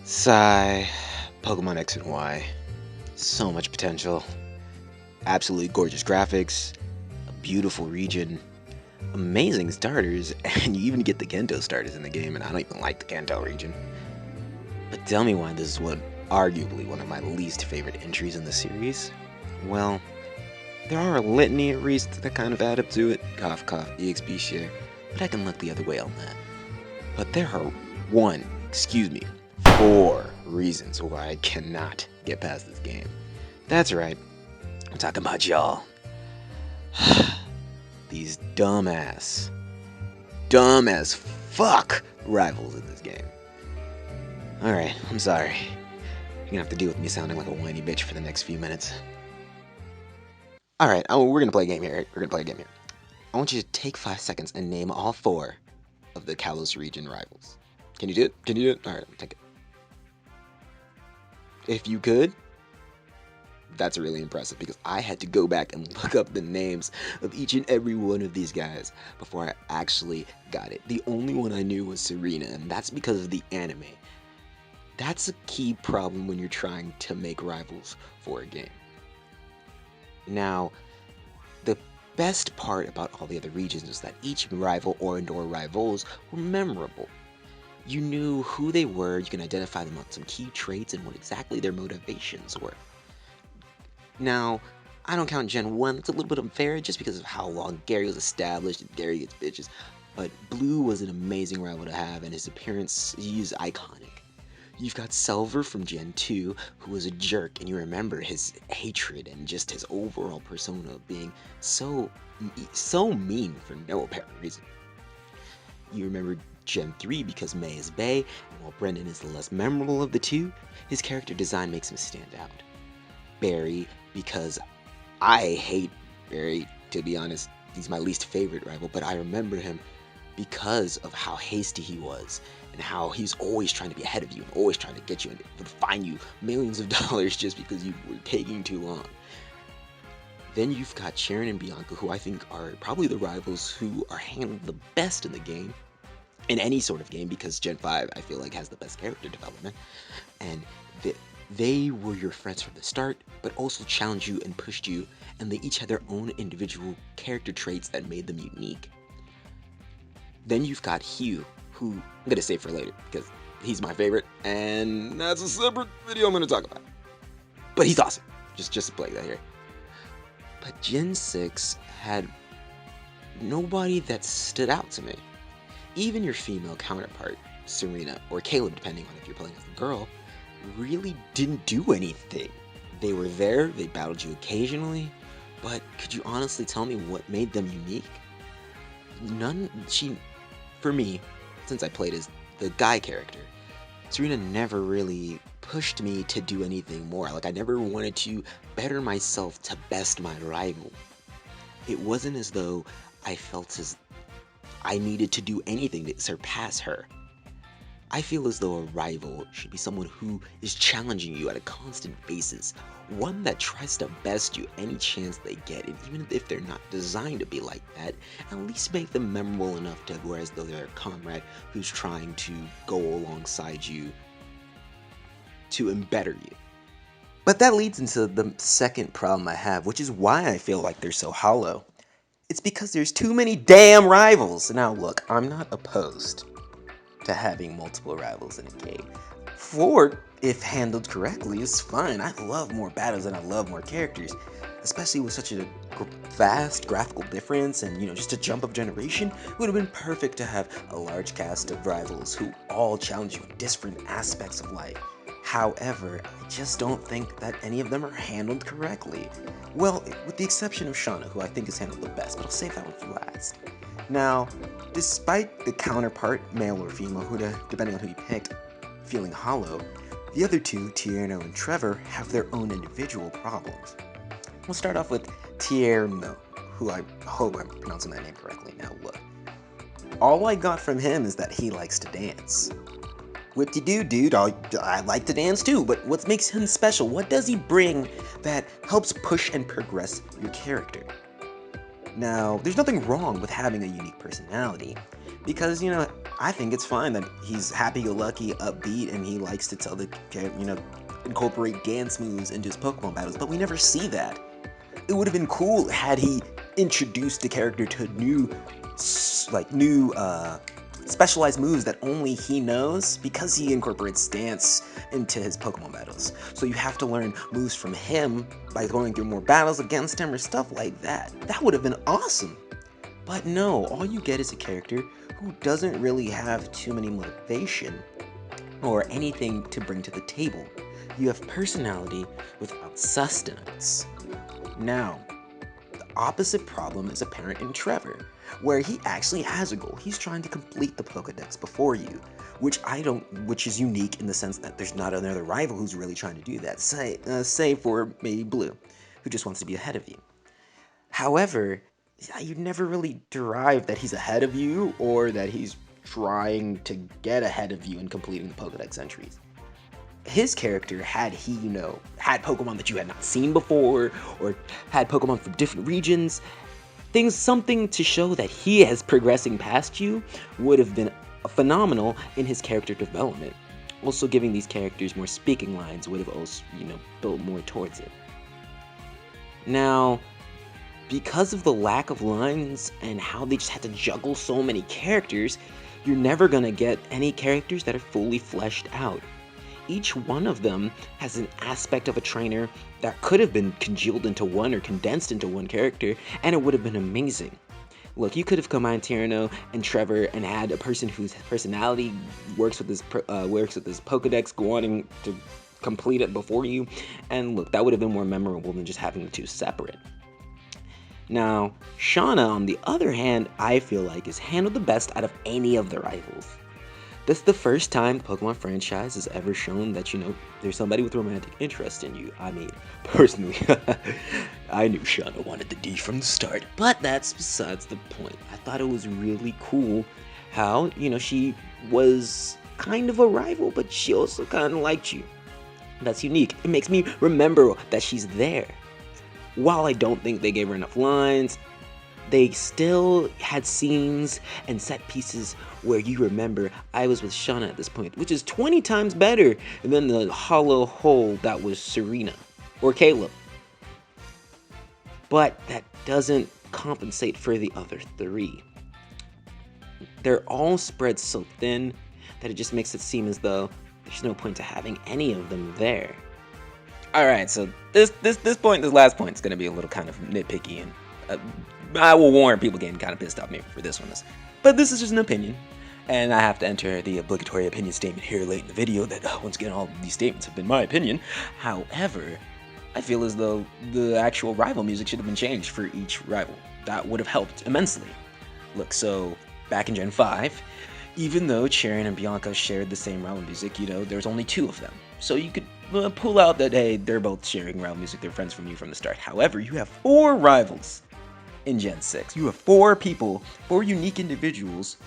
Sigh. Pokemon X and Y. So much potential. Absolutely gorgeous graphics, a beautiful region, amazing starters, and you even get the Gento starters in the game, and I don't even like the Gento region. But tell me why this is arguably one of my least favorite entries in the series. Well, there are a litany of reasons that kind of add up to it. Cough, cough, EXP share. But I can look the other way on that. But there are four reasons why I cannot get past this game. That's right, I'm talking about y'all. These dumb as fuck rivals in this game. Alright, I'm sorry. You're gonna have to deal with me sounding like a whiny bitch for the next few minutes. Alright, we're gonna play a game here. I want you to take 5 seconds and name all 4 of the Kalos region rivals. Can you do it? Alright, take it. If you could, that's really impressive because I had to go back and look up the names of each and every one of these guys before I actually got it. The only one I knew was Serena, and that's because of the anime. That's a key problem when you're trying to make rivals for a game. Now, the best part about all the other regions is that each rival or rivals were memorable. You knew who they were, you can identify them on some key traits and what exactly their motivations were. Now, I don't count Gen 1, it's a little bit unfair just because of how long Gary was established and Gary gets bitches, but Blue was an amazing rival to have and his appearance, he's iconic. You've got Silver from Gen 2, who was a jerk, and you remember his hatred and just his overall persona being so mean for no apparent reason. You remember Gen 3 because May is Bae, and while Brendan is the less memorable of the two, his character design makes him stand out. Barry, because I hate Barry, to be honest. He's my least favorite rival, but I remember him because of how hasty he was and how he's always trying to be ahead of you and always trying to get you and would fine you millions of dollars just because you were taking too long. Then you've got Sharon and Bianca, who I think are probably the rivals who are handled the best in the game, in any sort of game, because Gen 5 I feel like has the best character development, and they were your friends from the start, but also challenged you and pushed you, and they each had their own individual character traits that made them unique. Then you've got Hugh, who I'm gonna save for later because he's my favorite, and that's a separate video I'm gonna talk about. But he's awesome. Just to play that here. But Gen 6 had nobody that stood out to me. Even your female counterpart, Serena or Caleb, depending on if you're playing as a girl, really didn't do anything. They were there, they battled you occasionally, but could you honestly tell me what made them unique? For me, since I played as the guy character, Serena never really pushed me to do anything more. Like, I never wanted to better myself to best my rival. It wasn't as though I felt as I needed to do anything to surpass her. I feel as though a rival should be someone who is challenging you at a constant basis, one that tries to best you any chance they get, and even if they're not designed to be like that, at least make them memorable enough to where as though they're a comrade who's trying to go alongside you to embetter you. But that leads into the second problem I have, which is why I feel like they're so hollow. It's because there's too many damn rivals. Now look, I'm not opposed to having multiple rivals in a game. 4, if handled correctly, is fine. I love more battles and I love more characters, especially with such a vast graphical difference and, just a jump of generation. It would have been perfect to have a large cast of rivals who all challenge you in different aspects of life. However, I just don't think that any of them are handled correctly. Well, with the exception of Shauna, who I think is handled the best, but I'll save that one for last. Now, despite the counterpart, male or female, depending on who you picked, feeling hollow, the other two, Tierno and Trevor, have their own individual problems. We'll start off with Tierno, who I hope I'm pronouncing that name correctly. Now look, all I got from him is that he likes to dance. Whip-de-doo, dude, I like to dance too, but what makes him special? What does he bring that helps push and progress your character? Now, there's nothing wrong with having a unique personality, because, I think it's fine that he's happy-go-lucky, upbeat, and he likes to tell incorporate dance moves into his Pokemon battles, but we never see that. It would have been cool had he introduced the character to new specialized moves that only he knows, because he incorporates dance into his Pokemon battles. So you have to learn moves from him by going through more battles against him or stuff like that. That would have been awesome. But no, all you get is a character who doesn't really have too many motivation or anything to bring to the table. You have personality without sustenance. Now, the opposite problem is apparent in Trevor, where he actually has a goal. He's trying to complete the Pokedex before you, which is unique in the sense that there's not another rival who's really trying to do that, save for maybe Blue, who just wants to be ahead of you. However, you never really derive that he's ahead of you or that he's trying to get ahead of you in completing the Pokedex entries. His character, had Pokemon that you had not seen before, or had Pokemon from different regions, something to show that he is progressing past you, would have been phenomenal in his character development. Also, giving these characters more speaking lines would have also, built more towards it. Now, because of the lack of lines and how they just had to juggle so many characters, you're never gonna get any characters that are fully fleshed out. Each one of them has an aspect of a trainer that could have been congealed into one or condensed into one character, and it would have been amazing. Look, you could have combined Tierno and Trevor and had a person whose personality works with his Pokedex wanting to complete it before you, and look, that would have been more memorable than just having the two separate. Now, Shauna, on the other hand, I feel like is handled the best out of any of the rivals. This is the first time the Pokemon franchise has ever shown that, there's somebody with romantic interest in you. I mean, personally, I knew Shauna wanted the D from the start, but that's besides the point. I thought it was really cool how, she was kind of a rival, but she also kind of liked you. That's unique. It makes me remember that she's there. While I don't think they gave her enough lines, they still had scenes and set pieces where you remember I was with Shauna at this point, which is 20 times better than the hollow hole that was Serena or Caleb. But that doesn't compensate for the other three. They're all spread so thin that it just makes it seem as though there's no point to having any of them there. Alright, so this last point is going to be a little kind of nitpicky, and I will warn people getting kind of pissed off maybe for this one. But this is just an opinion, and I have to enter the obligatory opinion statement here late in the video that, once again, all of these statements have been my opinion. However, I feel as though the actual rival music should have been changed for each rival. That would have helped immensely. Look, so back in Gen 5, even though Cherian and Bianca shared the same rival music, there's only two of them. So you could pull out that, hey, they're both sharing rival music, they're friends from you from the start. However, you have 4 rivals in Gen 6. You have 4 people, 4 unique individuals.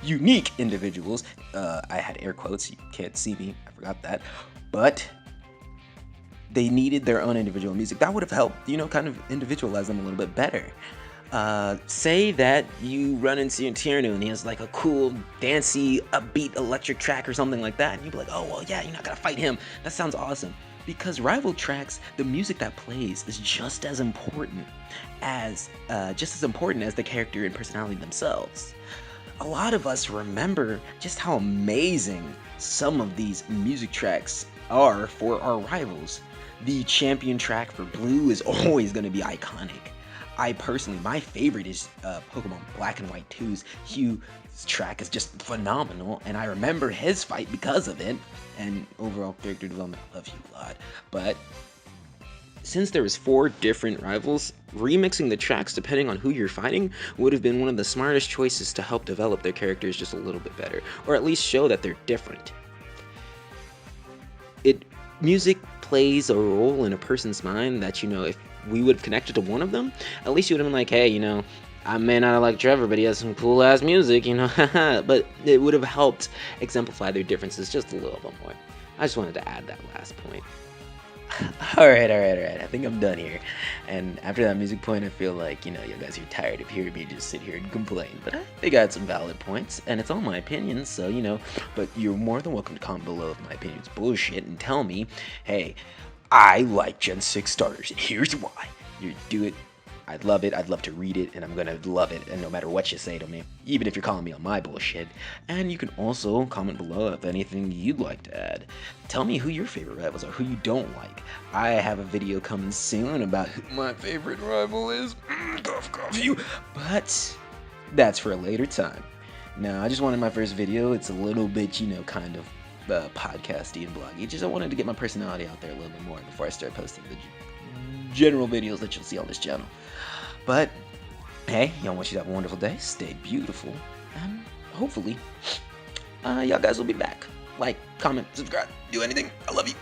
Unique individuals. I had air quotes, you can't see me, I forgot that. But they needed their own individual music. That would have helped, kind of individualize them a little bit better. Say that you run into Tierno and he has like a cool, dancey, upbeat electric track or something like that, and you'd be like, oh, well, yeah, you're not gonna fight him. That sounds awesome. Because rival tracks, the music that plays is just as important as the character and personality themselves. A lot of us remember just how amazing some of these music tracks are for our rivals. The champion track for Blue is always going to be iconic. My favorite is Pokemon Black and White 2's Hugh's track is just phenomenal, and I remember his fight because of it, and overall character development, I love Hugh a lot. But since there was 4 different rivals, remixing the tracks depending on who you're fighting would have been one of the smartest choices to help develop their characters just a little bit better, or at least show that they're different. Music plays a role in a person's mind that, if we would have connected to one of them, at least you would have been like, hey, I may not like Trevor, but he has some cool ass music, but it would have helped exemplify their differences just a little bit more. I just wanted to add that last point. Alright. I think I'm done here. And after that music point, I feel like, you guys are tired of hearing me just sit here and complain. But I think I had some valid points, and it's all my opinions, so, but you're more than welcome to comment below if my opinion's bullshit and tell me, hey, I like Gen 6 starters, and here's why. You do it. I'd love it. I'd love to read it, and I'm gonna love it. And no matter what you say to me, even if you're calling me on my bullshit, and you can also comment below if anything you'd like to add. Tell me who your favorite rivals are, who you don't like. I have a video coming soon about who my favorite rival is. Cough you. But that's for a later time. Now, I just wanted my first video. It's a little bit, kind of podcasty and bloggy. Just I wanted to get my personality out there a little bit more before I start posting the general videos that you'll see on this channel. But hey, y'all, want you to have a wonderful day, stay beautiful, and hopefully y'all guys will be back. Like, comment, subscribe, do anything. I love you.